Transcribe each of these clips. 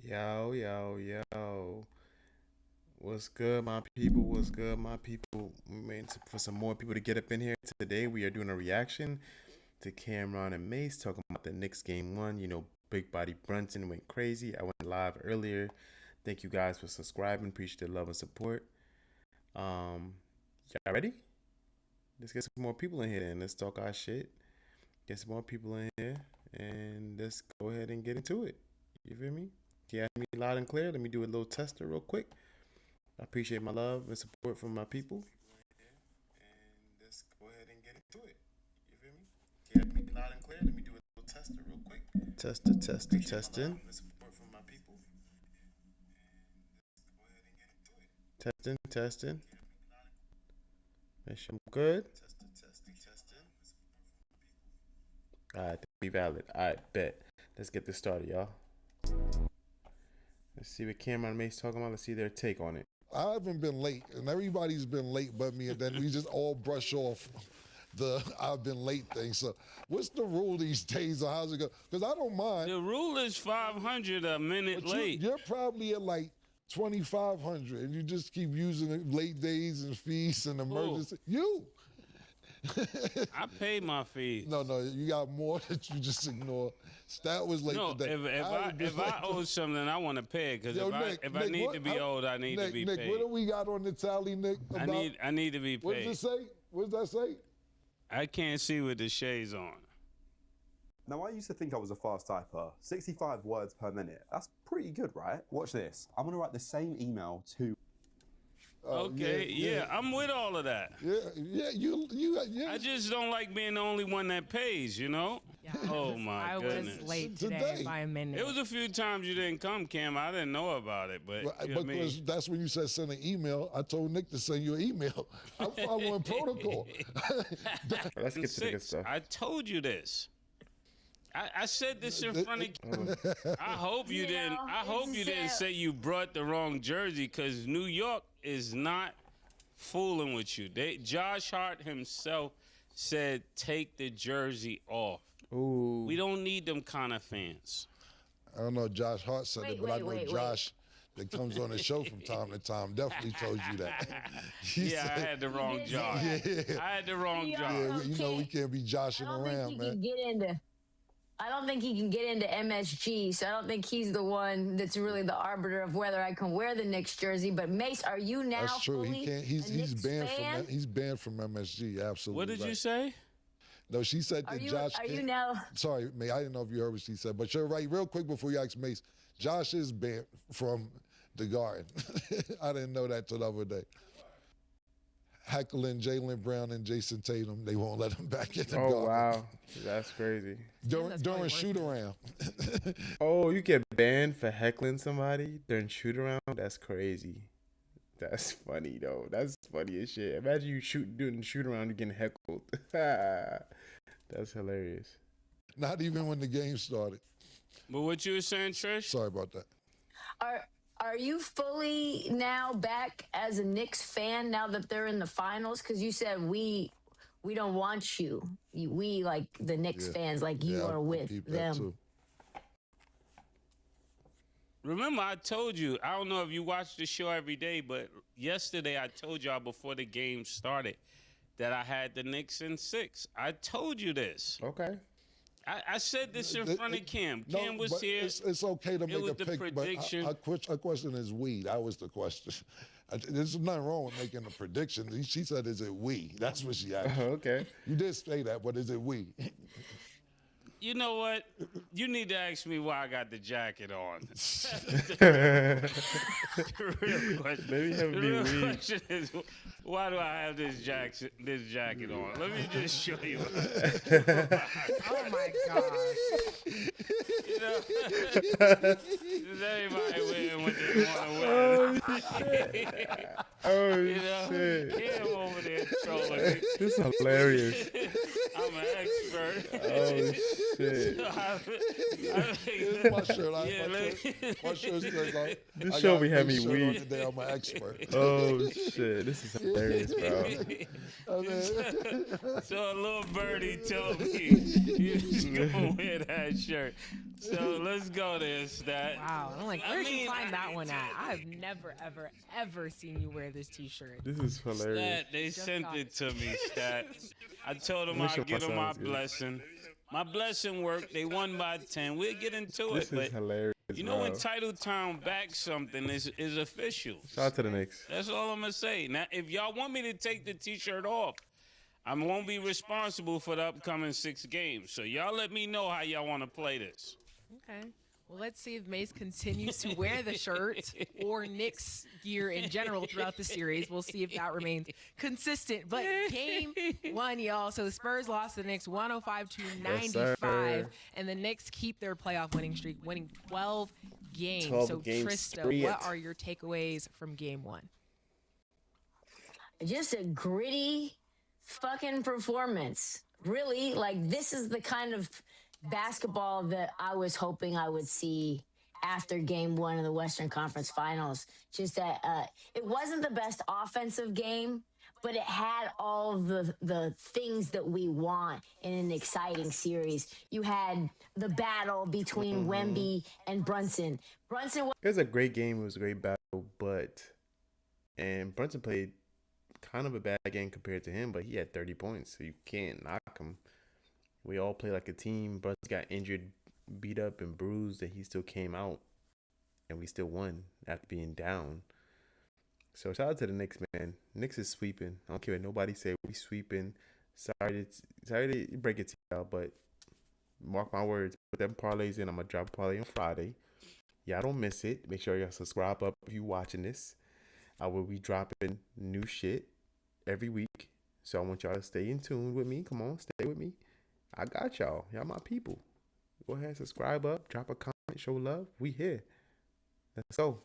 Yo, yo, yo. What's good, my people? What's good, my people? For some more people to get up in here today, we are doing a reaction to Camron and Mase talking about the Knicks game one. Big Body Brunson went crazy. I went live earlier. Thank you guys for subscribing. Appreciate the love and support. Um, y'all ready? Let's get some more people in here and let's talk our shit. Get some more people in here and let's go ahead and get into it. You feel me? Can you hear me loud and clear? Let me do a little tester real quick. I appreciate my love and support from my people. And let's go ahead and get into it. You feel me? Can you hear me loud and clear? Let me do a little tester real quick. Testing. Support from my people. Testing. Make sure I'm good. Testing. Alright, be valid. Alright, bet. Let's get this started, y'all. Let's see what Camron and Mase talking about. Let's see their take on it. I haven't been late, and everybody's been late but me, and then we just all brush off the I've been late thing. So what's the rule these days, or how's it go? Because I don't mind. The rule is 500 a minute But late. You're probably at like 2,500, and you just keep using it, late days and fees and emergency. You. I pay my fees. No, you got more that you just ignore. Stat was late today. If I owe something, I want to pay it, because if I need to be owed, I need to be paid. Nick, what do we got on the tally, Nick? I need to be paid. What does it say? What does that say? I can't see with the shades on. Now, I used to think I was a fast typer. 65 words per minute. That's pretty good, right? Watch this. I'm going to write the same email to... Okay, yeah, I'm with all of that. Yeah. I just don't like being the only one that pays, you know? Yeah, oh, my goodness. I was late today by a minute. It was a few times you didn't come, Cam. I didn't know about it, but you know because that's when you said send an email. I told Nick to send you an email. I'm following protocol. Let's get to the good stuff. I told you this. I said this in front of. I hope you didn't. I hope you didn't say you brought the wrong jersey, because New York is not fooling with you. Josh Hart himself said, "Take the jersey off." Ooh. We don't need them kind of fans. I don't know. Josh Hart said it, but I know Josh that comes on the show from time to time definitely told you that. I had the wrong Josh. Yeah. I had the wrong Josh. Yeah, you know we can't be joshing around, man. I don't think he can get into MSG, so I don't think he's the one that's really the arbiter of whether I can wear the Knicks jersey. But Mase, are you now That's true. fully He can't. He's banned fan? from. He's banned from MSG. Absolutely. What did you say? No, she said that Josh. Are you now? Sorry, May. I didn't know if you heard what she said, but you're right. Real quick before you ask Mase, Josh is banned from the Garden. I didn't know that till the other day. Heckling Jaylen Brown and Jason Tatum, they won't let him back in the Garden. Oh, wow. That's crazy. During shoot-around. Oh, you get banned for heckling somebody during shoot-around? That's crazy. That's funny, though. That's funny as shit. Imagine you doing shoot-around, you're getting heckled. That's hilarious. Not even when the game started. But what you were saying, Trish? Sorry about that. Are you fully now back as a Knicks fan now that they're in the finals? Because you said we don't want you. We, like the Knicks fans, like you are with them. Too. Remember, I told you, I don't know if you watch the show every day, but yesterday I told y'all before the game started that I had the Knicks in 6. I told you this. Okay. I said this in front of Cam. Cam was here. It's okay to make a pick, prediction. but our question is we. That was the question. There's nothing wrong with making a prediction. She said, is it we? That's what she asked. Okay. You did say that, but is it we? You know what? You need to ask me why I got the jacket on. The real question. Maybe have The be real weak. question is, why do I have this jacket on? Let me just show you. Oh my gosh. You know, does everybody wearing what they want to wear? Oh, You know, shit. Cam over there trolling me. This is hilarious. I'm an expert. Oh, shit. Here's my shirt. My shirt says This show be having me shirt on weak. today. I'm an expert. Oh shit, this is hilarious, bro. So a little birdie told me you was gonna wear that shirt. So let's go there, Stat. Wow. I'm like, where'd you find that one at? I've never, ever, ever seen you wear this T-shirt. This is hilarious. Stat, they sent it to me, Stat. I told them Make sure I'd give my them my sound's good. blessing. My blessing worked. They won by 10. We'll get into This it, is but hilarious. you know when bro. Title Town backs something is official. Shout out to the Knicks. That's all I'm gonna say. Now, if y'all want me to take the T-shirt off, I won't be responsible for the upcoming 6 games. So y'all let me know how y'all want to play this. Okay. Well, let's see if Mase continues to wear the shirt or Knicks gear in general throughout the series. We'll see if that remains consistent. But game 1, y'all. So the Spurs lost to the Knicks 105-95, sir. and the Knicks keep their playoff winning streak, winning 12 games. 12 so games Trista, straight. what are your takeaways from game 1? Just a gritty fucking performance. Really, like this is the kind of basketball that I was hoping I would see after game 1 of the Western Conference Finals. Just that it wasn't the best offensive game, but it had all the things that we want in an exciting series. You had the battle between Wemby and Brunson. Brunson It was a great game. It was a great battle, and Brunson played kind of a bad game compared to him, but he had 30 points, so you can't knock him. We all play like a team. Brunson got injured, beat up, and bruised, and he still came out, and we still won after being down. So shout out to the Knicks, man. Knicks is sweeping. I don't care what nobody say. We sweeping. Sorry to break it to y'all, but mark my words. Put them parlays in. I'm gonna drop a parlay on Friday. Y'all don't miss it. Make sure y'all subscribe up if you watching this. I will be dropping new shit every week. So I want y'all to stay in tune with me. Come on, stay with me. I got y'all. Y'all my people. Go ahead, subscribe up, drop a comment, show love. We here. Let's go.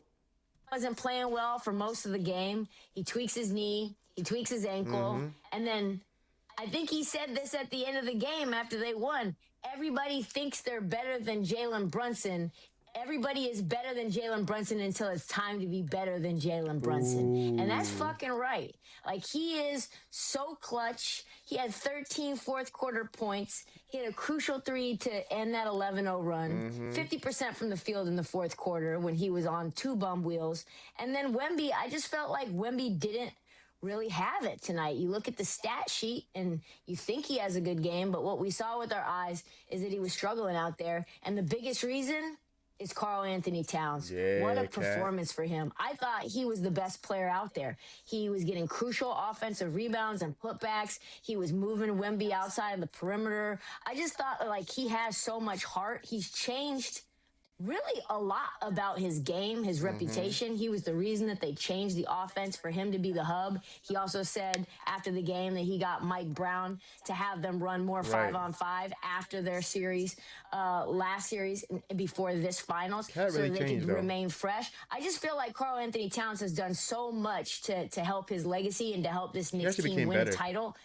wasn't playing well for most of the game. He tweaks his knee, he tweaks his ankle, and then I think he said this at the end of the game after they won. Everybody thinks they're better than Jalen Brunson. Everybody is better than Jalen Brunson until it's time to be better than Jalen Brunson. And that's fucking right. Like, he is so clutch. He had 13 fourth quarter points. He had a crucial 3 to end that 11-0 run. 50% from the field in the fourth quarter when he was on 2 bum wheels. And then Wemby, I just felt like Wemby didn't really have it tonight. You look at the stat sheet and you think he has a good game, but what we saw with our eyes is that he was struggling out there. And the biggest reason is Karl Anthony Towns. Yeah, what a Cat. performance for him. I thought he was the best player out there. He was getting crucial offensive rebounds and putbacks. He was moving Wemby outside of the perimeter. I just thought, like, he has so much heart. He's changed really a lot about his game, his reputation. He was the reason that they changed the offense for him to be the hub. He also said after the game that he got Mike Brown to have them run more 5-on-5 after their series, last series before this finals, Can't so really they change, could though. remain fresh. I just feel like Karl Anthony Towns has done so much to help his legacy and to help this Knicks actually team became win better. a title.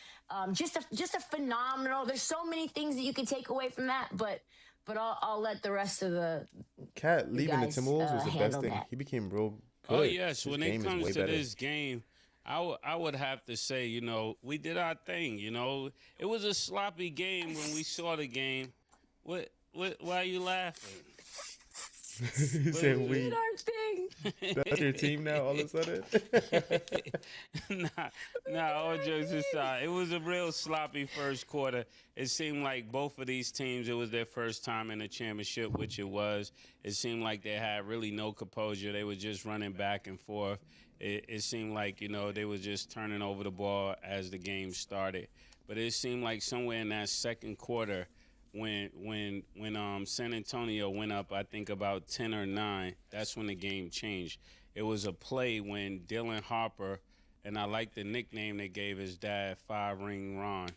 Just a phenomenal. There's so many things that you can take away from that, but I'll let the rest of the Cat leaving the guys, Timberwolves was the best handle thing. that. He became real good. Oh yes, His when game it is comes way to better. this game, I would have to say, you know, we did our thing. You know, it was a sloppy game when we saw the game. What? Why are you laughing? He said we. did our thing. That's your team now all of a sudden? Nah, all jokes aside, it was a real sloppy first quarter. It seemed like both of these teams, it was their first time in a championship, which it was. It seemed like they had really no composure. They were just running back and forth. It seemed like, you know, they were just turning over the ball as the game started. But it seemed like somewhere in that second quarter, when San Antonio went up, I think about 10 or 9, that's when the game changed. It was a play when Dylan Harper, and I like the nickname they gave his dad, 5-Ring Ron,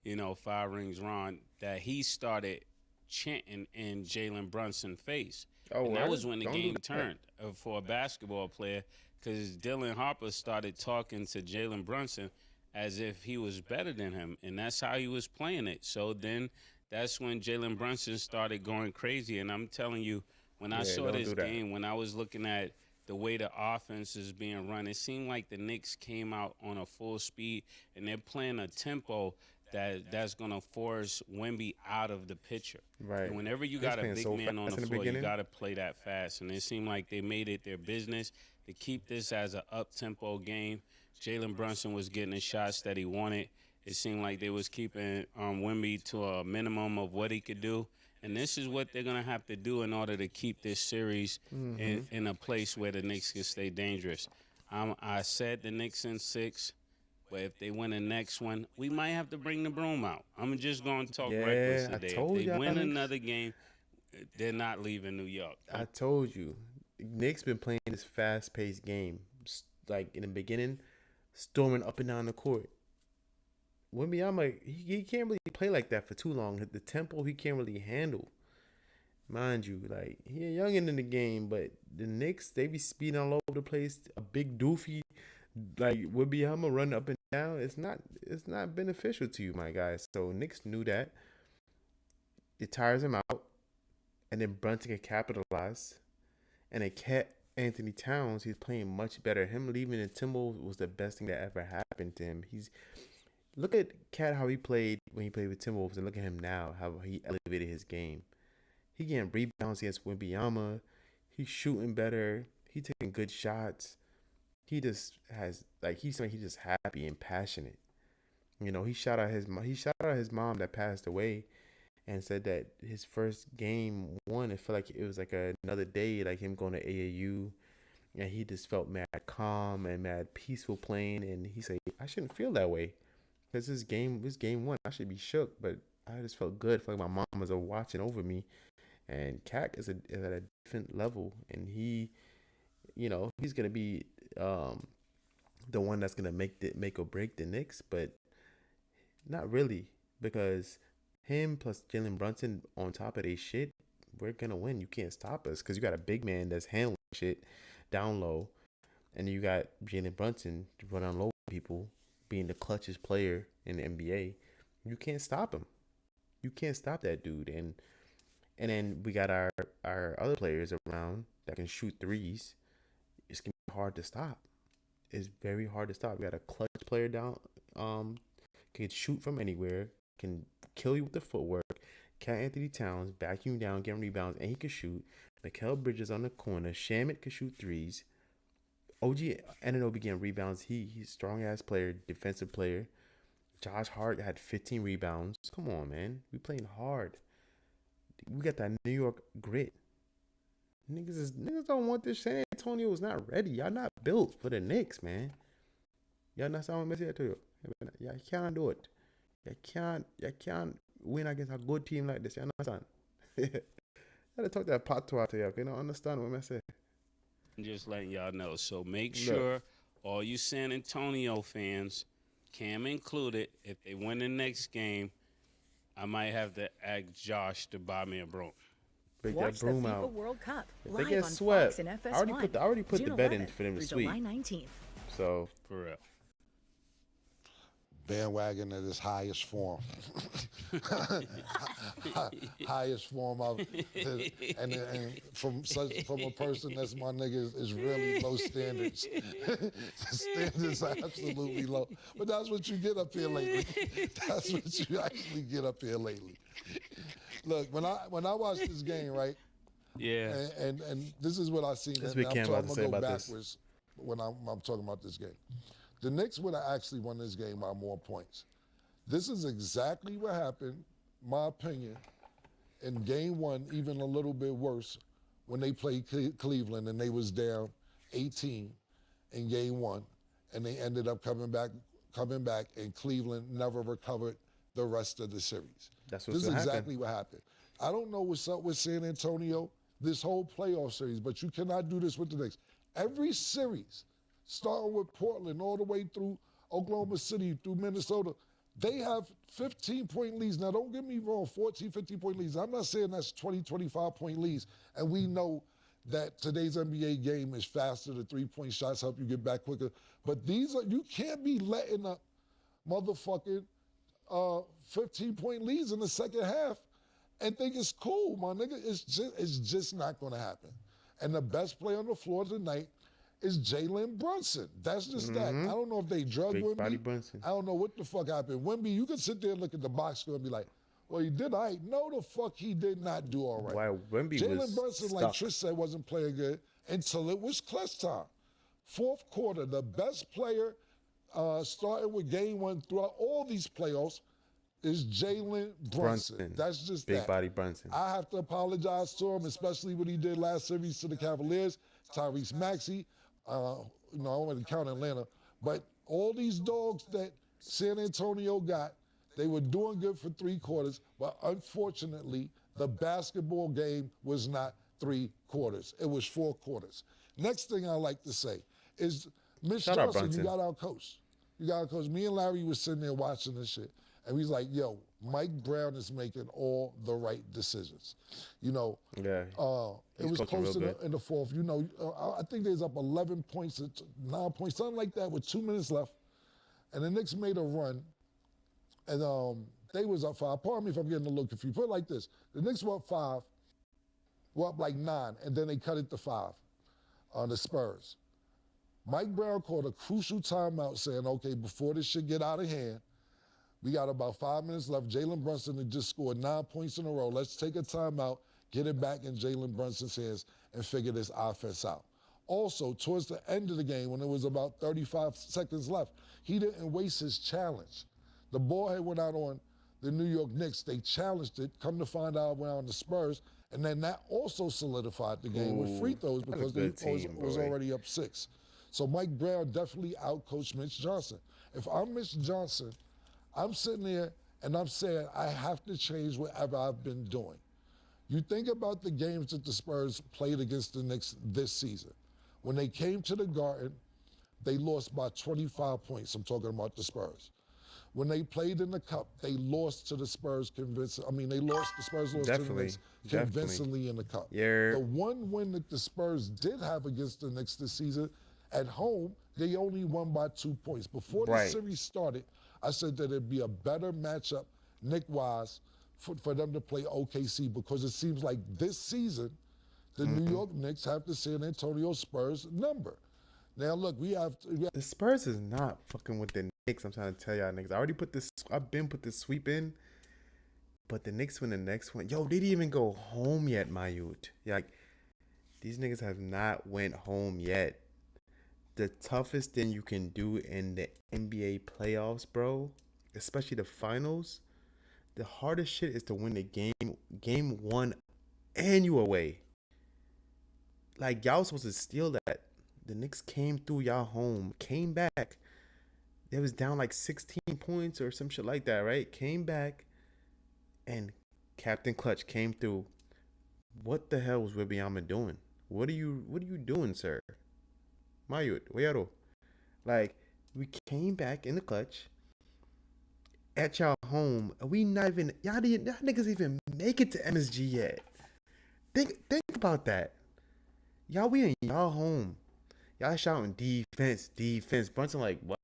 you know, 5 Rings Ron, that he started chanting in Jalen Brunson's face. Oh, And that word? was when the Don't do game that. turned for a basketball player, because Dylan Harper started talking to Jalen Brunson as if he was better than him, and that's how he was playing it. So then that's when Jalen Brunson started going crazy. And I'm telling you, when I Yeah, saw don't this do that. game, when I was looking at the way the offense is being run, it seemed like the Knicks came out on a full speed, and they're playing a tempo that's gonna force Wemby out of the picture. Right. And whenever you They was got a playing big so man on fast the in the floor, you beginning. got to play that fast. And it seemed like they made it their business to keep this as an up-tempo game. Jalen Brunson was getting the shots that he wanted. It seemed like they was keeping Wemby to a minimum of what he could do. And this is what they're going to have to do in order to keep this series in a place where the Knicks can stay dangerous. I said the Knicks in 6. But if they win the next one, we might have to bring the broom out. I'm just going to talk Yeah, reckless I today. told If they y'all win niggas. another game, they're not leaving New York. I told you, Knicks been playing this fast-paced game. Like in the beginning, storming up and down the court. Wembanyama, he can't really play like that for too long. The tempo he can't really handle. Mind you, like he a youngin in the game, but the Knicks, they be speeding all over the place. A big doofy like Wembanyama running up and down. It's not beneficial to you, my guys. So Knicks knew that. It tires him out, and then Brunson can capitalize, and it kept Anthony Towns. He's playing much better. Him leaving the Timberwolves was the best thing that ever happened to him. Look at Cat how he played when he played with Timberwolves, and look at him now how he elevated his game. He getting rebounds against Wembanyama. He's shooting better. He taking good shots. He just has he's just happy and passionate. You know, he shot out his mom that passed away, and said that his first game won. It felt like it was like another day, like him going to AAU, and he just felt mad calm and mad peaceful playing. And he said, I shouldn't feel that way, because this game one, I should be shook, but I just felt good. Felt like my mom was watching over me. And Cat is at a different level, and he's gonna be the one that's gonna make or break the Knicks, but not really, because him plus Jalen Brunson on top of their shit, we're gonna win. You can't stop us, because you got a big man that's handling shit down low, and you got Jalen Brunson to run on low people, being the clutchest player in the NBA. You can't stop him. You can't stop that dude. And then we got our other players around that can shoot threes. It's gonna be hard to stop. It's very hard to stop. We got a clutch player down, can shoot from anywhere, can kill you with the footwork. Cat Anthony Towns vacuum down, getting rebounds, and he can shoot. Mikal Bridges on the corner. Shamit can shoot threes. OG Anunoby getting rebounds. He's a strong ass player, defensive player. Josh Hart had 15 rebounds. Come on, man. We playing hard. We got that New York grit. Niggas don't want this. San Antonio is not ready. Y'all not built for the Knicks, man. Y'all not sound messy to you. Y'all can't do it. You can't win against a good team like this. You understand? I gotta talk that patois to you. You don't understand what I say. I'm just letting y'all know. So make sure all you San Antonio fans, Cam included, if they win the next game, I might have to ask Josh to buy me a broom. Break Watch that broom the FIFA out. World Cup If live they get on swept, Fox and FS1. I already put June the bet in 11th for them to through sweep. July 19th. So For real. Bandwagon at its highest form. Highest form of, and from a person that's my nigga is really low standards. The standards are absolutely low. But that's what you get up here lately. That's what you actually get up here lately. Look, when I watch this game, right? Yeah. And this is what I seen. That's and what Cam I'm about to say gonna go about this. backwards when I'm talking about this game. The Knicks would have actually won this game by more points. This is exactly what happened, my opinion, in game one, even a little bit worse, when they played Cleveland and they was down 18 in game one, and they ended up coming back, and Cleveland never recovered the rest of the series. That's what's This is gonna happen. exactly what happened. I don't know what's up with San Antonio this whole playoff series, but you cannot do this with the Knicks. Every series, starting with Portland all the way through Oklahoma City, through Minnesota, they have 15-point leads. Now, don't get me wrong, 14, 15-point leads. I'm not saying that's 20, 25-point leads. And we know that today's NBA game is faster. The three-point shots help you get back quicker. But you can't be letting up motherfucking 15-point leads in the second half and think it's cool, my nigga. It's just not going to happen. And the best player on the floor tonight is Jalen Brunson. That's just that. I don't know if they drugged Big Wemby. body Brunson. I don't know what the fuck happened. Wemby, you can sit there and look at the box score and be like, well, he did all right. No, the fuck he did not do all right. Why Wemby Jalen was Brunson, stuck. like Trish said, wasn't playing good until it was clutch time. Fourth quarter, the best player starting with game one throughout all these playoffs is Jalen Brunson. That's just Big that. body Brunson. I have to apologize to him, especially what he did last series to the Cavaliers, Tyrese Maxey. I want to count Atlanta. But all these dogs that San Antonio got, they were doing good for 3 quarters, but unfortunately, the basketball game was not 3 quarters. It was 4 quarters. Next thing I like to say is, Mitch Johnson, you got our coach. You got our coach. Me and Larry was sitting there watching this shit, and he's like, yo, Mike Brown is making all the right decisions. You know, it was close in the fourth. You know, I think there's up 11 points, 9 points, something like that with 2 minutes left. And the Knicks made a run, and they was up 5. Pardon me if I'm getting a little confused. Put it like this. The Knicks were up 5, were up like 9, and then they cut it to 5 on the Spurs. Mike Brown called a crucial timeout saying, okay, before this shit get out of hand, we got about 5 minutes left. Jalen Brunson had just scored 9 points in a row. Let's take a timeout, get it back in Jalen Brunson's hands, and figure this offense out. Also, towards the end of the game, when it was about 35 seconds left, he didn't waste his challenge. The ball had went out on the New York Knicks. They challenged it. Come to find out, it went out on the Spurs. And then that also solidified the game with free throws because they was already up 6. So Mike Brown definitely outcoached Mitch Johnson. If I'm Mitch Johnson, I'm sitting there and I'm saying I have to change whatever I've been doing. You think about the games that the Spurs played against the Knicks this season. When they came to the Garden, they lost by 25 points. I'm talking about the Spurs. When they played in the Cup, they lost to the Spurs the Spurs lost to the Knicks convincingly in the Cup. Yeah. The one win that the Spurs did have against the Knicks this season, at home, they only won by 2 points. Before the series started, I said that it'd be a better matchup, Knick-wise, for them to play OKC, because it seems like this season, the New York Knicks have the San Antonio Spurs number. Now, look, the Spurs is not fucking with the Knicks. I'm trying to tell y'all niggas. I've been put this sweep in, but the Knicks win the next one. Yo, they didn't even go home yet, my youth. Like, these niggas have not went home yet. The toughest thing you can do in the NBA playoffs, bro, especially the finals, the hardest shit is to win the game 1 and you away. Like, y'all supposed to steal that. The Knicks came through y'all home, came back. They was down like 16 points or some shit like that, right? Came back, and Captain Clutch came through. What the hell was Wembanyama doing? What are you doing, sir? Mayut, where? Like, we came back in the clutch at y'all home. We not even y'all niggas even make it to MSG yet. Think about that. Y'all, we in y'all home. Y'all shouting defense. Brunson like, what?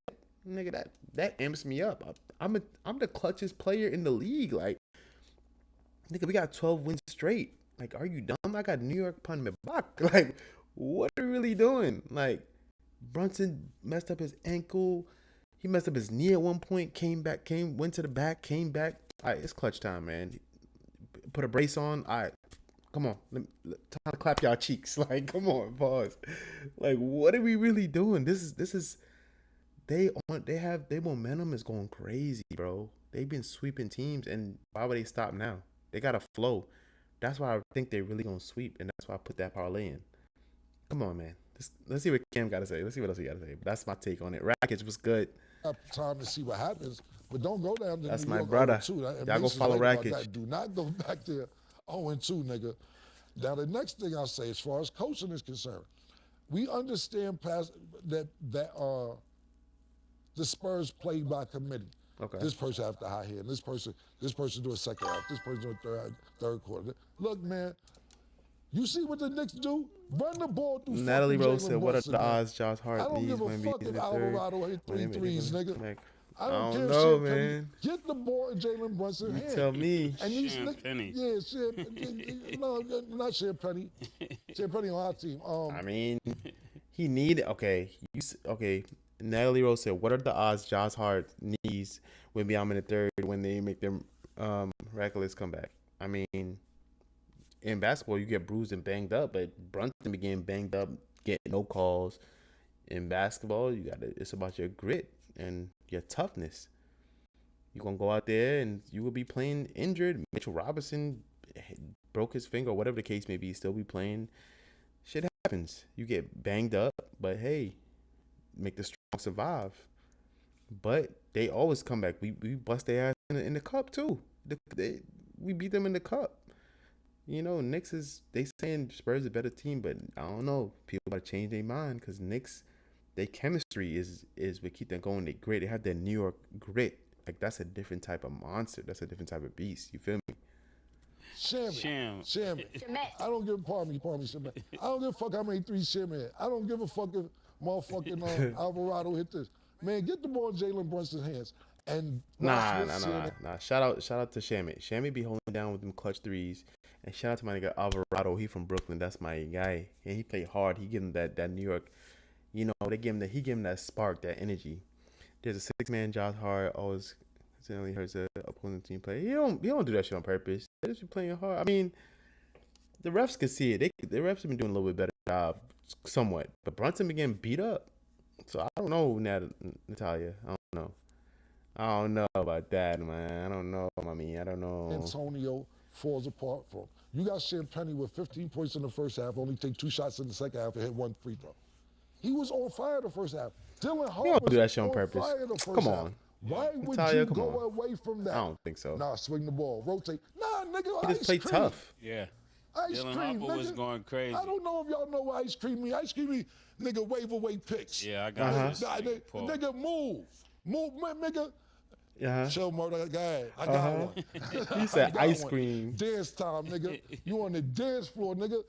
Nigga, that amps me up. I'm the clutchest player in the league. Like, nigga, we got 12 wins straight. Like, are you dumb? I got New York upon my back. Like, what are we really doing? Like, Brunson messed up his ankle. He messed up his knee at one point. Went to the back, came back. All right, it's clutch time, man. Put a brace on. All right. Come on, time to clap y'all cheeks. Like, come on, pause. Like, what are we really doing? Their momentum is going crazy, bro. They've been sweeping teams, and why would they stop now? They got a flow. That's why I think they're really gonna sweep, and that's why I put that parlay in. Come on, man. Let's see what Cam got to say. Let's see what else he got to say. But that's my take on it. Rackets was good. Time to see what happens, but don't go down to that's New my York brother. 0-2. Y'all go follow Rackets. Do not go back there 0-2, nigga. Now, the next thing I'll say, as far as coaching is concerned, we understand that the Spurs play by committee. Okay. This person have to high hand. This person do a second half. This person do a third quarter. Look, man, you see what the Knicks do? Run the ball through. Natalie fucking Rose Jalen said, "What are Brunson, the man. odds? Josh Hart I don't leads give a when fuck he's if in Alvarado third. hit 3 threes, nigga. I don't care if know, Sean Penny man. get the ball in Jalen Brunson's hand. Tell me. And these Sean Penny. Yeah, no, not Sean Penny. Sean Penny on our team. I mean, he needed. Okay, okay. Natalie Rose said, "What are the odds Josh Hart knees when I'm in the third when they make their miraculous comeback?" I mean, in basketball, you get bruised and banged up, but Brunson began banged up, getting no calls. In basketball, it's about your grit and your toughness. You're gonna go out there and you will be playing injured. Mitchell Robinson broke his finger, or whatever the case may be, still be playing. Shit happens. You get banged up, but hey, make the strong survive. But they always come back. We bust their ass in the cup too. We beat them in the cup. You know, Knicks they saying Spurs is a better team, but I don't know. People gotta change their mind because Knicks, their chemistry is what keep them going. They grit. They have that New York grit. Like that's a different type of monster. That's a different type of beast. You feel me? Shammy. Shamet. I don't give pardon me, Shammy. I don't give a fuck how many threes Shammy had. I don't give a fuck if motherfucking Alvarado hit this. Man, get the ball in Jalen Brunson's hands. And Nah. Shout out to Shammy. Shammy be holding down with them clutch threes. And shout out to my nigga Alvarado. He from Brooklyn. That's my guy. And he played hard. He give him that New York. You know, he give him that spark, that energy. There's a 6-man Josh Hart always accidentally hurts the opposing team play. He don't do that shit on purpose. They just be playing hard. I mean, the refs can see it. The refs have been doing a little bit better job, somewhat. But Brunson been getting beat up. So I don't know, Natalia. I don't know about that, man. I don't know. I don't know. Antonio falls apart from. You got Champagny with 15 points in the first half, only take 2 shots in the second half and hit 1 free throw. He was on fire the first half. Dylan Hart don't was do that shit on on purpose. fire the first Come half. on. Why would Natalia, you come go on. away from that? I don't think so. Nah, swing the ball, rotate. Nah, nigga, He ice just play cream. tough. Yeah. Ice Dylan cream, Harper was nigga. going crazy. I don't know if y'all know what ice cream mean. Ice cream mean, nigga, wave away picks. Yeah, I got this. Nah, nigga, move, nigga. Yeah. Show murder guy. I got one. He said I got ice one. cream. Dance time, nigga. You on the dance floor, nigga.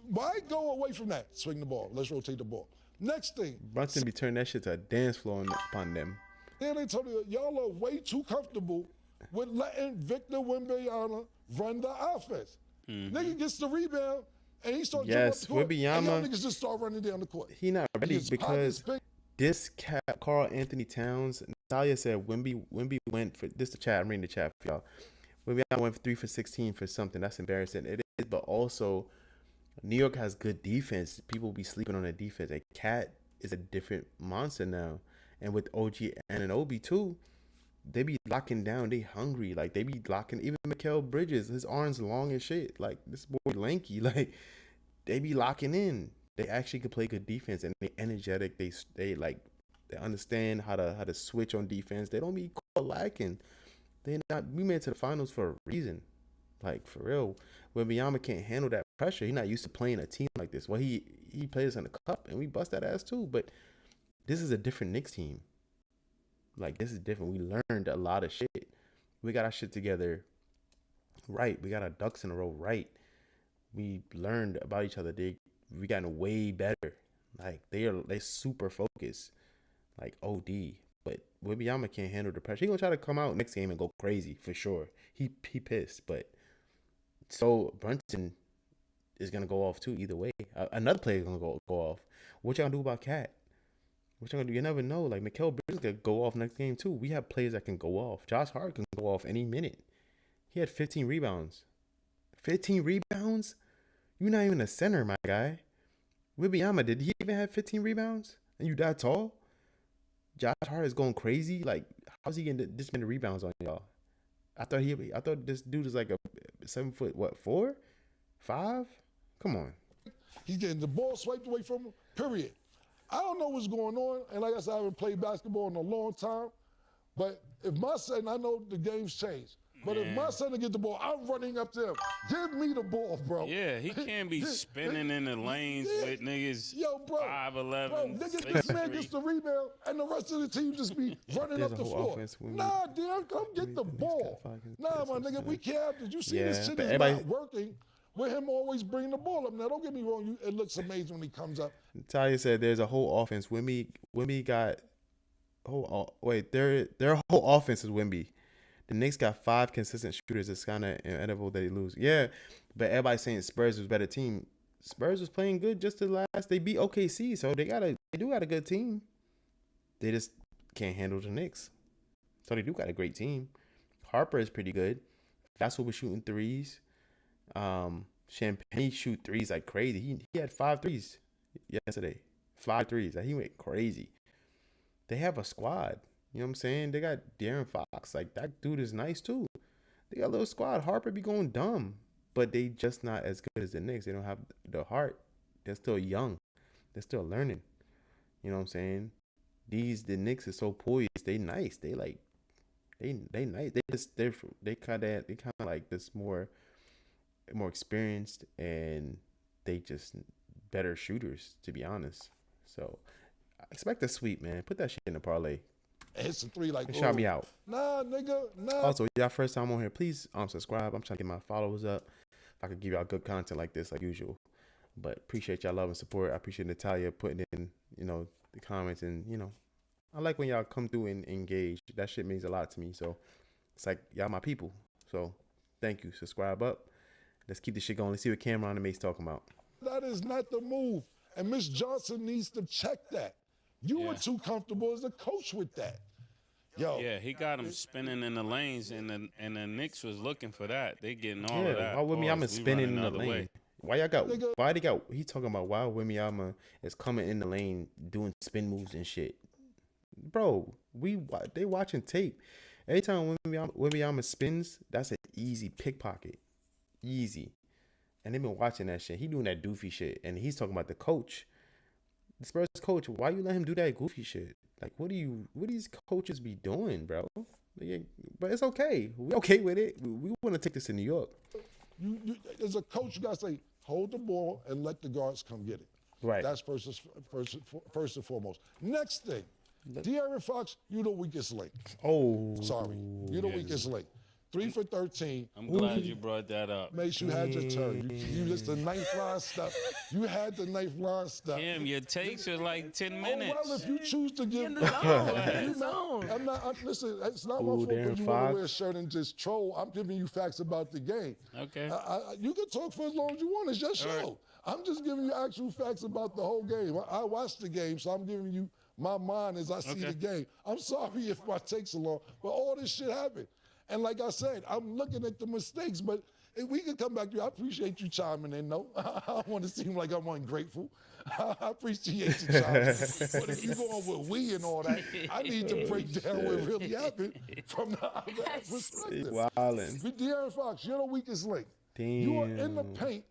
Why go away from that? Swing the ball. Let's rotate the ball. Next thing. Brunson be turning that shit to a dance floor upon them. Then they told you, y'all are way too comfortable with letting Victor Wembanyama run the offense. Nigga gets the rebound, and he starts Yes, jumping up the court, and y'all Wembanyama- niggas just start running down the court. He not ready His because pockets big. this cat, Carl Anthony Towns, Natalia said Wemby went for this. The chat, I'm reading the chat for y'all. Wemby went for 3 for 16 for something. That's embarrassing. It is, but also New York has good defense. People be sleeping on their defense. A Cat is a different monster now, and with OG Anunoby too, they be locking down. They hungry. Like they be locking. Even Mikal Bridges, his arms long as shit. Like this boy lanky. Like they be locking in. They actually could play good defense, and they energetic. They understand how to switch on defense. They don't be caught lacking. We made it to the finals for a reason. Like for real, Wembanyama can't handle that pressure. He's not used to playing a team like this. Well, he plays in the cup, and we bust that ass too. But this is a different Knicks team. Like this is different. We learned a lot of shit. We got our shit together. Right. We got our ducks in a row. Right. We learned about each other. We gotten way better. Like they super focused. Like OD. But Wembanyama can't handle the pressure. He gonna try to come out next game and go crazy for sure. He pissed. But so Brunson is gonna go off too. Either way, another player is gonna go off. What y'all gonna do about Cat? What y'all gonna do? You never know. Like Mikal Bridges could go off next game too. We have players that can go off. Josh Hart can go off any minute. He had 15 rebounds. 15 rebounds? You're not even a center, my guy. Wembanyama, did he even have 15 rebounds? And you that tall? Josh Hart is going crazy. Like, how's he getting this many rebounds on y'all? I thought this dude is like a 7 foot, 4, 5? Come on. He's getting the ball swiped away from him, period. I don't know what's going on, and like I said, I haven't played basketball in a long time, but if my son, I know the game's changed, but if my son to get the ball, I'm running up to him. Give me the ball, bro. Yeah, he can't be spinning in the lanes with niggas Yo, bro, 5'11". Bro, nigga, this man gets the rebound, and the rest of the team just be running There's up a the whole floor. offense when Nah, damn, come get the ball. Nah, my nigga, we can't. Did you see this shit is not working? With him always bringing the ball up. Now, don't get me wrong. It looks amazing when he comes up. Natalia said there's a whole offense. Wemby got wait, their whole offense is Wimby. The Knicks got 5 consistent shooters. It's kind of inevitable that they lose. Yeah, but everybody's saying Spurs was a better team. Spurs was playing good just the last. They beat OKC, so they do got a good team. They just can't handle the Knicks. So they do got a great team. Harper is pretty good. That's what we're shooting threes. Champagne shoot threes like crazy. He had 5 threes yesterday. 5 threes. Like, he went crazy. They have a squad. You know what I'm saying? They got De'Aaron Fox. Like, that dude is nice too. They got a little squad. Harper be going dumb. But they just not as good as the Knicks. They don't have the heart. They're still young. They're still learning. You know what I'm saying? The Knicks is so poised. They nice. They like they nice. They kind of like this more experienced, and they just better shooters, to be honest. So I expect a sweep, man. Put that shit in the parlay. Hits a 3 like, Shout me out. Nah, nigga, nah. Also, y'all first time on here, please subscribe. I'm trying to get my followers up. If I could give y'all good content like this, like usual. But appreciate y'all love and support. I appreciate Natalia putting in, the comments, and I like when y'all come through and engage. That shit means a lot to me. So it's like y'all my people. So thank you. Subscribe up. Let's keep this shit going. Let's see what Camron and Mase talking about. That is not the move. And Miss Johnson needs to check that. You were too comfortable as a coach with that. Yo. Yeah, he got him spinning in the lanes, and the Knicks was looking for that. They getting all of that. Why Wembanyama spinning in the lane? Way. Why he talking about why Wembanyama is coming in the lane doing spin moves and shit? Bro, they watching tape. Every time Wembanyama spins, that's an easy pickpocket. Easy. And they've been watching that shit. He doing that doofy shit. And he's talking about the coach. The Spurs coach, why you let him do that goofy shit? Like, what these coaches be doing, bro? But it's okay. We okay with it. We want to take this to New York. You as a coach, you gotta say, hold the ball and let the guards come get it. Right. That's first and foremost. Next thing, De'Aaron Fox, you the weakest link. Oh, sorry, you the weakest link. 3 for 13. I'm glad you brought that up. Mase, you had your turn. You just the ninth line step. You had the ninth line step. Cam, your takes are like 10 minutes. Oh, well, if you choose to give... In the zone. Listen, it's not my fault that you want to wear a shirt and just troll. I'm giving you facts about the game. Okay. You can talk for as long as you want. It's your show. Right. I'm just giving you actual facts about the whole game. I watched the game, so I'm giving you my mind as I see the game. I'm sorry if my takes are long, but all this shit happened. And like I said, I'm looking at the mistakes, but if we can come back to you, I appreciate you chiming in, though. I don't want to seem like I'm ungrateful. I appreciate you chiming in. But if you go on with we and all that, I need to break down what really happened from the other perspective. Wildin'. With De'Aaron Fox, you're the weakest link. Damn. You are in the paint,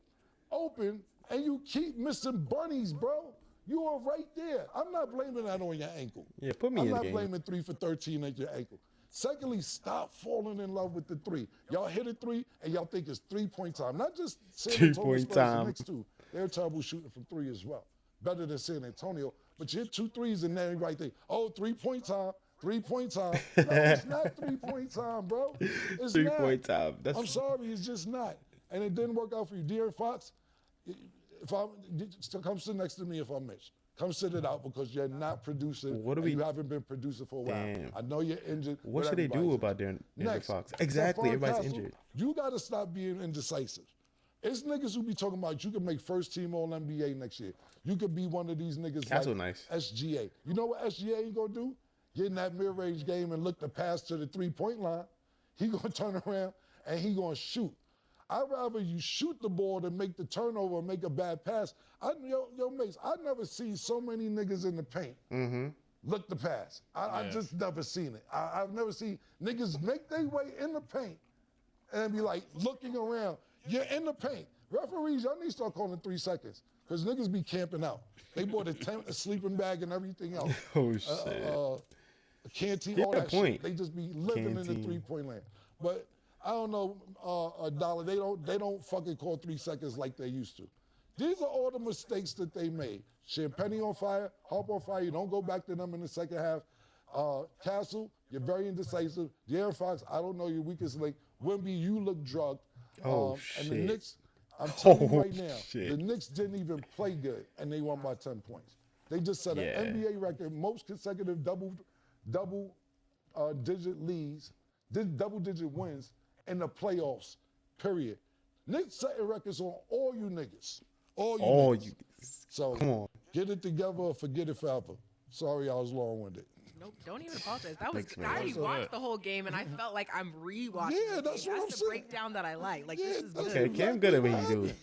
open, and you keep missing bunnies, bro. You are right there. I'm not blaming that on your ankle. Yeah, put me in the game. I'm not blaming 3 for 13 at your ankle. Secondly, stop falling in love with the 3. Y'all hit a 3 and y'all think it's 3-point time. Not just San Antonio Spurs and Knicks too. They're terrible shooting from 3 as well. Better than San Antonio. But you hit 2 threes and then everybody think, oh, 3-point time, 3-point time. No, it's not 3-point time, bro. It's 3-point time. I'm sorry, it's just not. And it didn't work out for you. De'Aaron Fox, come sit next to me if I miss. Come sit it out because you're not producing. You haven't been producing for a while. Damn. I know you're injured. What should they do about De'Aaron Fox? Exactly, everybody's injured. You got to stop being indecisive. It's niggas who be talking about you can make first team All-NBA next year. You could be one of these niggas That's like so nice. SGA. You know what SGA ain't going to do? Get in that mid-range game and look to pass to the three-point line. He going to turn around and he going to shoot. I'd rather you shoot the ball than make the turnover and make a bad pass. Yo, Mase, I've never seen so many niggas in the paint look to pass. I just never seen it. I've never seen niggas make their way in the paint and be like looking around. You're in the paint. Referees, y'all need to start calling 3 seconds because niggas be camping out. They bought a sleeping bag and everything else. Oh, shit. A canteen, all that point. shit. They just be living in the 3-point land. But I don't know, Dollar. They don't fucking call 3 seconds like they used to. These are all the mistakes that they made. Champagne on fire, Harp on fire. You don't go back to them in the second half. Castle, you're very indecisive. De'Aaron Fox, I don't know your weakest link. Wemby, you look drugged. And the Knicks, I'm telling you right now, the Knicks didn't even play good, and they won by 10 points. They just set an NBA record, most consecutive double double-digit leads, double-digit wins in the playoffs, period. Knicks setting records on all you niggas. All you niggas. So Come on. get it together or forget it forever. Sorry I was long-winded. Nope, don't even apologize. That was Thanks, I man. already That was watched good. the whole game and I felt like I'm rewatching. Yeah, the that's game. what I'm the saying. breakdown that I like. Like Yeah, this is that's good. Okay, Cam good at what he do. I'm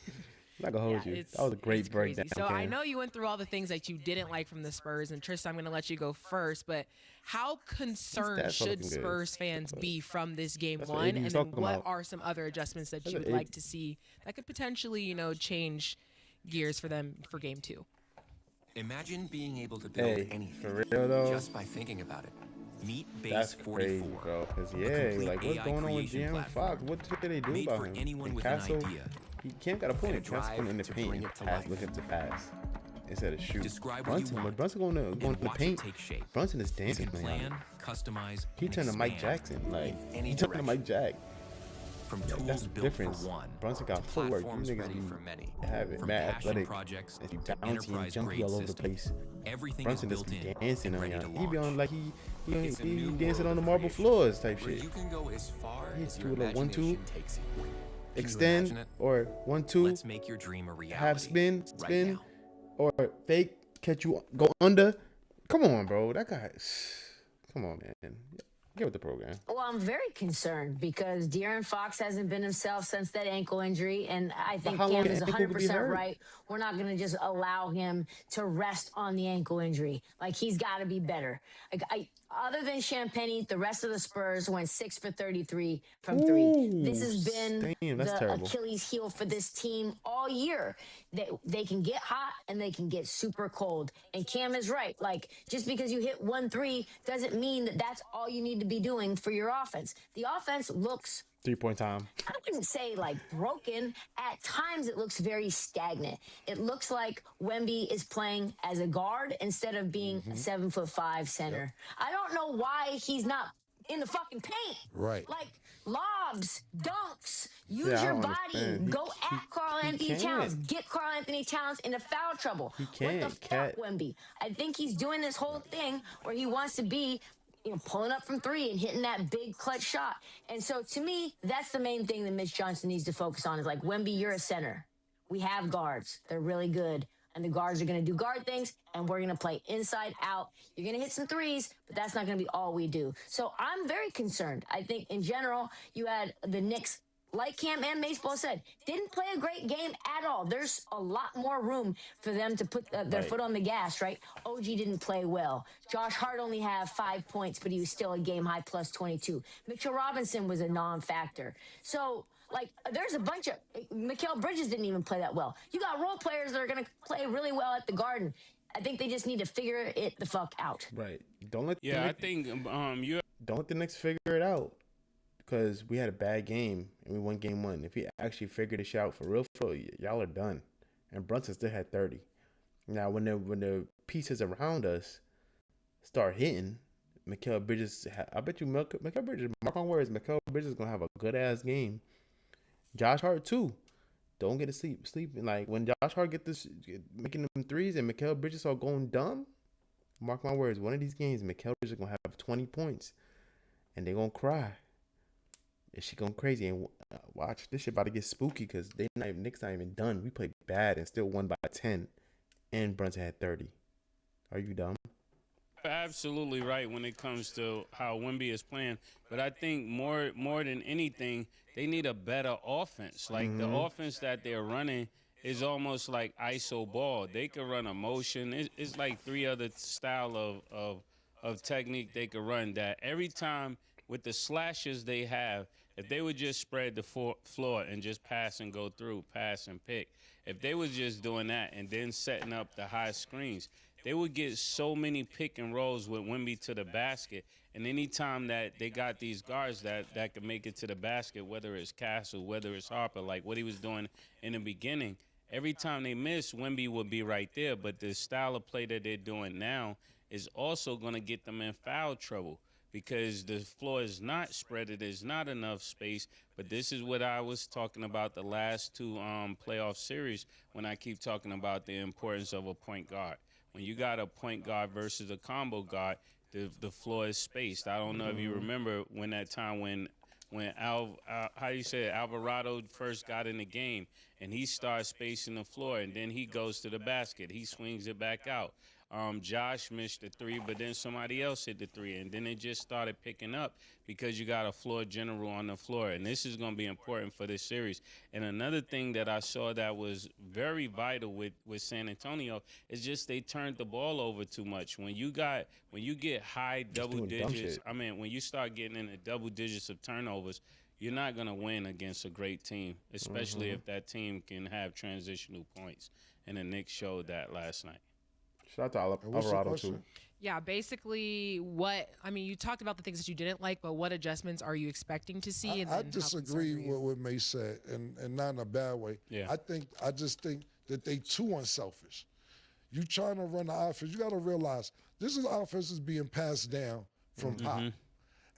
not gonna hold Yeah, you. it's- That was a great it's crazy. breakdown. So I Cam. know you went through all the things that you didn't like from the Spurs, and Tristan, I'm going to let you go first. But how concerned Stats should looking good. Spurs fans be from this game That's what one? AD And was then talking what about. are some other adjustments that That's you what would AD like to see that could potentially, change gears for them for game two? Imagine being able to build Hey, anything for real though, just by thinking about it. Meet Base that's 44. crazy, bro. Cause a yeah, complete like what's AI going on with creation De'Aaron platform Fox? What did they do made about for him? anyone And with an Castle, idea. Cam got a point. And a Castle going in the drive to bring paint, it to pass, life. looking to pass instead of shoot. Describe what you Brunson, want when Brunson going and to the watch paint, it take shape. Brunson is You dancing, can man. plan, customize, He and turned to Mike expand Jackson. Like in any he turned to direction. Mike Jack. From Like, tools that's the built difference. for one, Brunson got to footwork. You platforms niggas ready be for many. have it, From mad passion athletic, projects and you to bouncy and enterprise-grade jumpy all over the systems, place. everything Brunson is just built be in dancing and on ready y'all. to He be launch. on like he It's a new dancing world on the of marble creation, floors type where shit. you can go as far He as do your a little 1-2, imagination takes you. Can you extend imagine it? or 1-2, Let's make your dream a reality. half spin, right spin, now. or fake catch you go under. Come on, bro. That guy. Come on, man. Get with the program. Well, I'm very concerned because De'Aaron Fox hasn't been himself since that ankle injury. And I think how long Cam is the ankle would be 100% hurt? right. We're not going to just allow him to rest on the ankle injury. Like, he's got to be better. Like, other than Champagne, the rest of the Spurs went 6 for 33 from three. This has been damn, that's the terrible. Achilles heel for this team all year. They can get hot and they can get super cold. And Cam is right. Like, just because you hit 1-3 doesn't mean that that's all you need to be doing for your offense. The offense looks, 3-point time. I wouldn't say like broken. At times, it looks very stagnant. It looks like Wemby is playing as a guard instead of being a 7'5" center. I don't know why he's not in the fucking paint. Right. Like lobs, dunks, use Yeah, I your don't body. understand. Go at Carl Anthony Towns. can't. Get Carl Anthony Towns into foul trouble. What the can't, fuck, Cat. Wemby? I think he's doing this whole thing where he wants to be, pulling up from three and hitting that big clutch shot. And so to me, that's the main thing that Mitch Johnson needs to focus on is like, Wemby, you're a center. We have guards. They're really good. And the guards are going to do guard things, and we're going to play inside out. You're going to hit some threes, but that's not going to be all we do. So I'm very concerned. I think in general, you had the Knicks, like Cam and Baseball said, didn't play a great game at all. There's a lot more room for them to put their foot on the gas, right? OG didn't play well. Josh Hart only had 5 points, but he was still a game high plus 22. Mitchell Robinson was a non-factor. So, like, there's a bunch of Mikal Bridges didn't even play that well. You got role players that are going to play really well at the Garden. I think they just need to figure it the fuck out. Right. Don't let Yeah, the I think you don't let the Knicks figure it out. Because we had a bad game and we won game one. If we actually figured this out for real, y'all are done. And Brunson still had 30. Now, when the pieces around us start hitting, Mikal Bridges, I bet you Mikal Bridges, mark my words, Mikal Bridges is going to have a good-ass game. Josh Hart, too. Don't get to sleep. Like, when Josh Hart making them threes and Mikal Bridges are going dumb, mark my words, one of these games, Mikal Bridges is going to have 20 points. And they're going to cry. And she going crazy. And watch, this shit about to get spooky because Knicks not even done. We played bad and still won by 10. And Brunson had 30. Are you dumb? absolutely right when it comes to how Wemby is playing, but I think more than anything, they need a better offense. Like the offense that they're running is almost like ISO ball. They could run a motion. It's like three other style of technique they could run that every time with the slashes they have, if they would just spread the floor and just pass and go through, pass and pick, if they was just doing that and then setting up the high screens, they would get so many pick and rolls with Wemby to the basket. And anytime that they got these guards that can make it to the basket, whether it's Castle, whether it's Harper, like what he was doing in the beginning, every time they miss, Wemby would be right there. But the style of play that they're doing now is also going to get them in foul trouble because the floor is not spread. There's not enough space. But this is what I was talking about the last two playoff series when I keep talking about the importance of a point guard. when you got a point guard versus a combo guard, the floor is spaced. I don't know if you remember when that time when how do you say it, Alvarado first got in the game and he starts spacing the floor and then he goes to the basket. He swings it back out. Josh missed the three, but then somebody else hit the three, and then it just started picking up because you got a floor general on the floor, and this is going to be important for this series. And another thing that I saw that was very vital with San Antonio is just they turned the ball over too much. When you get high double digits, when you start getting into double digits of turnovers, you're not going to win against a great team, especially if that team can have transitional points. And the Knicks showed that last night. Shout out to Alvarado too. Yeah, basically, you talked about the things that you didn't like, but what adjustments are you expecting to see? I disagree with what May said, and not in a bad way. Yeah. I just think that they too unselfish. You trying to run the offense, you got to realize this is offense is being passed down from Pop.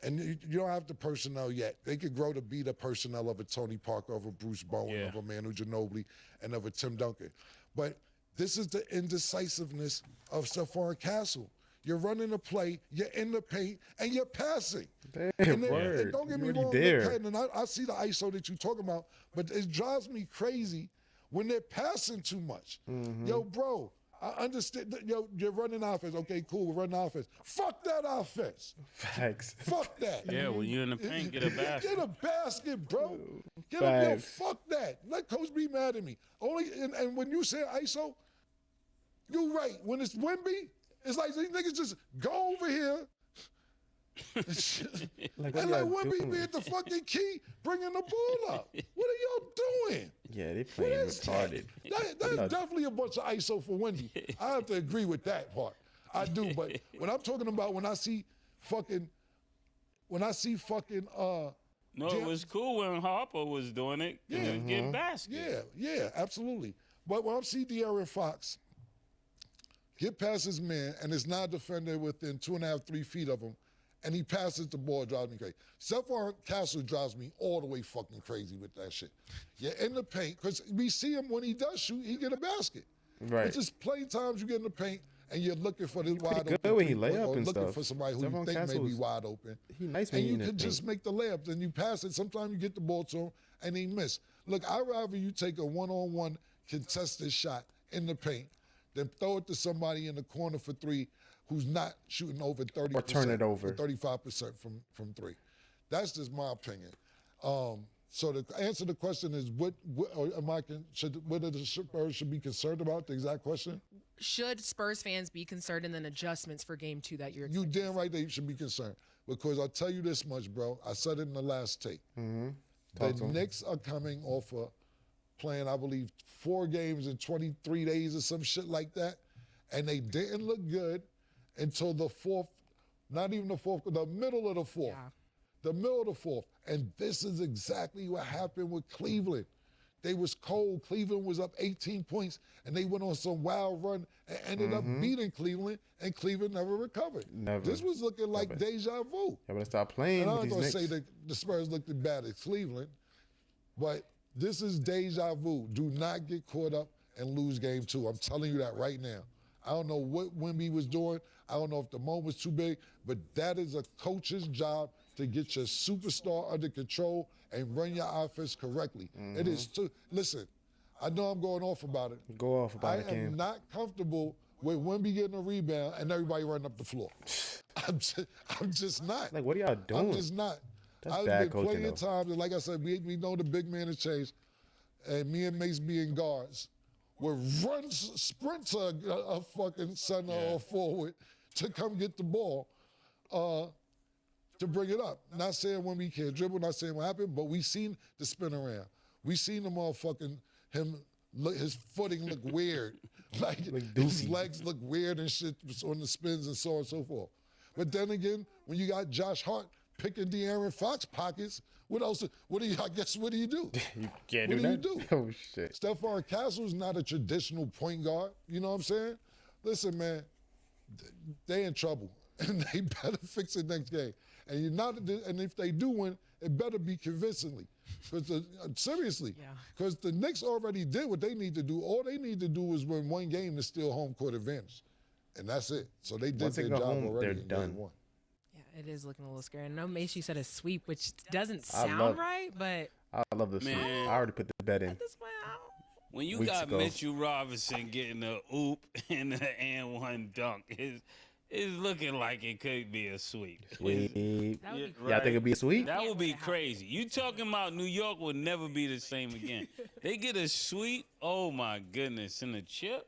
And you don't have the personnel yet. They could grow to be the personnel of a Tony Parker, of a Bruce Bowen, of a Manu Ginobili, and of a Tim Duncan. But this is the indecisiveness of Stephon Castle. You're running a play, you're in the paint, and you're passing. Damn, and don't get me wrong, and I see the ISO that you're talking about, but it drives me crazy when they're passing too much. Yo, bro, I understand. Yo, you're running offense. Okay, cool, we're running offense. Fuck that offense. Facts. Fuck that. Yeah, when you're in the paint, get a basket. Get a basket, bro. Fuck that. Let Coach be mad at me. And when you say ISO, you're right. When it's Wemby, it's like these niggas just go over here and let Wemby be at the fucking key, bringing the ball up. What are y'all doing? Yeah, they playing retarded. That's definitely a bunch of ISO for Wendy. I have to agree with that part. I do, but when I'm talking about when I see fucking No, it was cool when Harper was doing it. Yeah. He was getting baskets. Yeah, absolutely. But when I see De'Aaron Fox get past his man, and it's not a defender within 2.5, 3 feet of him, and he passes the ball, drives me crazy. Stephon Castle drives me all the way fucking crazy with that shit. You're in the paint, because we see him when he does shoot, he get a basket. Right. It's just plain times you get in the paint, and you're looking for this wide open. Good when he lay up or and looking stuff. for somebody who you think may be wide open. He nice and when you he can just make the layups, and you pass it. Sometimes you get the ball to him, and he miss. Look, I'd rather you take a one-on-one contested shot in the paint then throw it to somebody in the corner for three who's not shooting over 30%. Or turn it over. 35% from three. That's just my opinion. So the answer to the question is, what are the Spurs should be concerned about? The exact question? Should Spurs fans be concerned in the adjustments for Game 2 that you're You expecting? damn right they should be concerned. Because I'll tell you this much, bro. I said it in the last tape. The Knicks are coming off of playing, I believe, 4 games in 23 days or some shit like that. And they didn't look good until the fourth, not even the fourth, the middle of the fourth. Yeah. The middle of the fourth. And this is exactly what happened with Cleveland. They was cold. Cleveland was up 18 points, and they went on some wild run and ended up beating Cleveland, and Cleveland never recovered. This was looking like deja vu. Yeah, but stop playing. And I'm with not going to these say Knicks. that the Spurs looked bad at Cleveland, but this is deja vu. Do not get caught up and lose Game 2. I'm telling you that right now. I don't know what Wemby was doing. I don't know if the moment was too big, but that is a coach's job to get your superstar under control and run your offense correctly. It is too. Listen, I know I'm going off about it. Go off about it, I am Cam. not comfortable with Wemby getting a rebound and everybody running up the floor. I'm just not. Like, what are y'all doing? I'm just not. That's I've bad been coaching, plenty though. of times, and like I said, we know the big man has changed, and me and Mase being guards would sprint to a fucking center or forward to come get the ball to bring it up. Not saying when we can't dribble, not saying what happened, but we seen the spin around. We seen the motherfucking his footing look weird. Like his legs look weird and shit on the spins and so on and so forth. But then again, when you got Josh Hart picking De'Aaron Fox pockets, what else? What do you do? You can't What do do you that? do? Oh, shit. Stephon Castle's not a traditional point guard. You know what I'm saying? Listen, man, they in trouble, and they better fix it next game. And you're not. And if they do win, it better be convincingly. Because seriously, because the Knicks already did what they need to do. All they need to do is win one game to steal home court advantage. and that's it. So they did Once they their go job home, already they're in done. game one. Yeah, it is looking a little scary. I know Mase, you said a sweep, which doesn't I sound love- right, but I love this. Man. I already put the bet in. at this point, I don't. When you Weeks got ago. Mitchell Robinson getting the oop and the and one dunk, it's looking like it could be a sweep. Sweet. That would be Yeah, Y'all think it'd be a sweep? That Can't would let be it happen. crazy. You talking about New York will never be the same again. They get a sweep. Oh my goodness, and a chip.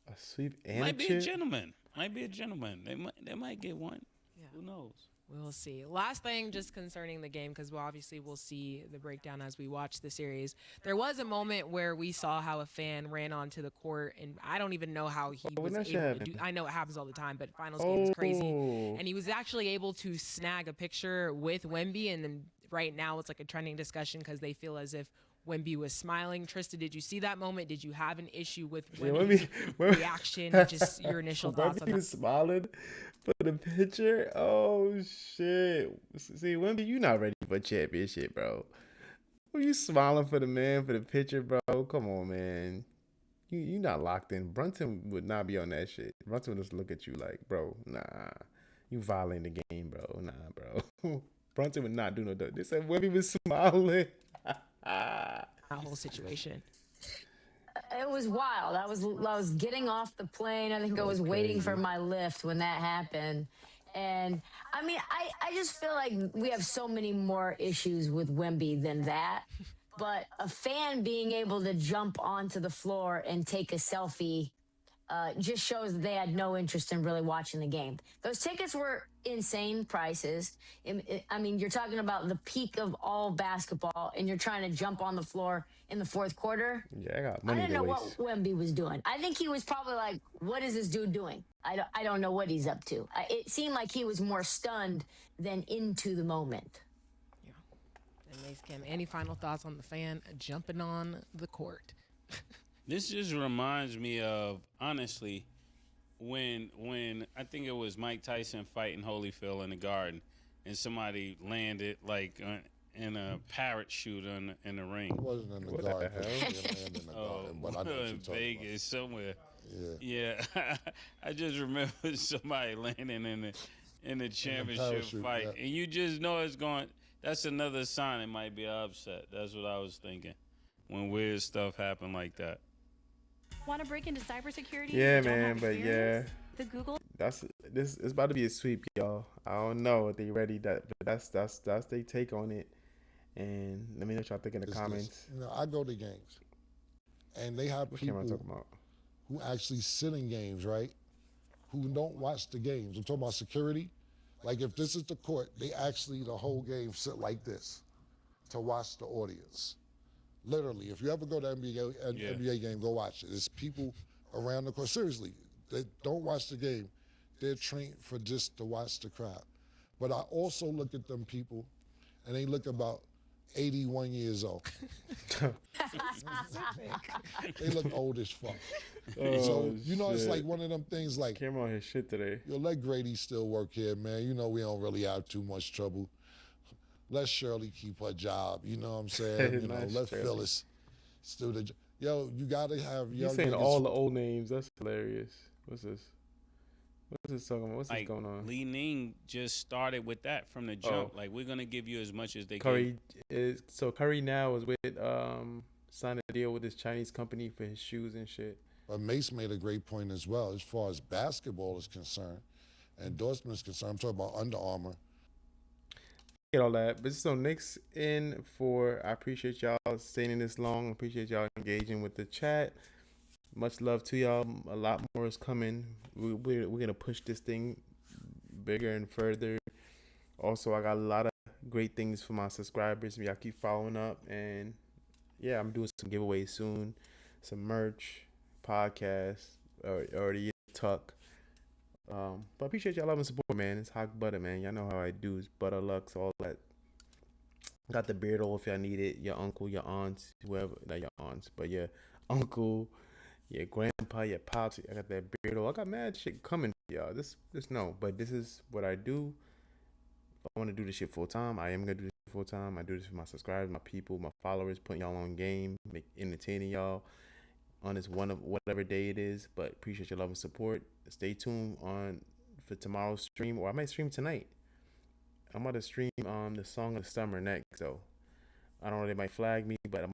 A sweep and Might a be a chip? gentleman. Might be a gentleman. They might get one. Yeah. Who knows? We'll see. Last thing, just concerning the game, because we'll see the breakdown as we watch the series. There was a moment where we saw how a fan ran onto the court, and I don't even know how he when was that shit able to do. happened? I know it happens all the time, but finals game is crazy. Oh. And he was actually able to snag a picture with Wemby, and then right now it's like a trending discussion because they feel as if Wemby was smiling. Trista, did you see that moment? Did you have an issue with Yeah, Wemby's Wemby- reaction? And just your initial thoughts on Wemby that? was smiling for the picture. Oh shit! See, Wemby, you not ready for a championship, bro. Were you smiling for the man for the picture, bro? Come on, man. You not locked in. Brunson would not be on that shit. Brunson would just look at you like, bro, nah. You violating the game, bro. Nah, bro. Brunson would not do no. They said Wemby was smiling. That whole situation. It was wild. I was getting off the plane. I think I was waiting for my lift when that happened. And I mean, I just feel like we have so many more issues with Wemby than that. But a fan being able to jump onto the floor and take a selfie just shows that they had no interest in really watching the game. Those tickets were insane prices. I mean, you're talking about the peak of all basketball, and you're trying to jump on the floor in the fourth quarter. Yeah, I got I money didn't to know waste. what Wemby was doing. I think he was probably like, what is this dude doing? I don't know what he's up to. It seemed like he was more stunned than into the moment. And Mace Kim, any final thoughts on the fan jumping on the court? This just reminds me of, honestly, when I think it was Mike Tyson fighting Holyfield in the Garden, and somebody landed like in a parrot shoot in the ring. It wasn't in the What the garden. hell? It didn't land in the garden, but I know what you're in talking Vegas somewhere. about. Yeah. Yeah, I just remember somebody landing in the championship parachute, fight, yeah. and you just know it's going. That's another sign it might be upset. That's what I was thinking when weird stuff happen like that. Want to break into cybersecurity? Yeah, but don't man, have but experience? The Google this is about to be a sweep, y'all. I don't know if they ready, but that's their take on it. And let me know what y'all think in the It's comments. this. You know, I go to games, and they have What people camera I'm talking about? who actually sit in games, right? Who don't watch the games. I'm talking about security. Like if this is the court, they actually the whole game sit like this to watch the audience. Literally, if you ever go to an NBA game, go watch it. There's people around the court. Seriously, they don't watch the game. They're trained for just to watch the crowd. But I also look at them people, and they look about 81 years old. They look old as fuck. So, you know, it's shit. like one of them things like, Camera on his shit today. yo, let Grady still work here, man. You know, we don't really have too much trouble. Let Shirley keep her job. You know what I'm saying? You know, Nice, let Shirley. Phyllis still the. Yo, you gotta have You young saying niggas. all the old names? That's hilarious. What's this? What's this talking about? What's this Like going on? Li Ning just started with that from the jump. Like we're gonna give you as much as they Curry is so Curry now is with signed a deal with this Chinese company for his shoes and shit. But Mase made a great point as well, as far as basketball is concerned, endorsement is concerned. I'm talking about Under Armour. Get all that, but so Knicks in for. I appreciate y'all staying in this long. Appreciate y'all engaging with the chat. Much love to y'all. A lot more is coming. We're gonna push this thing bigger and further. Also, I got a lot of great things for my subscribers. Y'all keep following up, and yeah, I'm doing some giveaways soon, some merch, podcasts, already tuck. But I appreciate y'all love and support, man. It's hot butter, man. Y'all know how I do. It's butter lux, all that. Got the beard oil if y'all need it. Your uncle, your aunts, whoever, not your aunts, but your uncle, your grandpa, your pops. I got that beard oil. I got mad shit coming for y'all. This no, but this is what I do. If I want to do this shit full time, I am gonna do this full time. I do this for my subscribers, my people, my followers, putting y'all on game, entertaining y'all. on this one of whatever day it is. But appreciate your love and support. Stay tuned on for tomorrow's stream, or I might stream tonight. I'm about to stream the song of the summer next, so I don't know, they might flag me, but I'm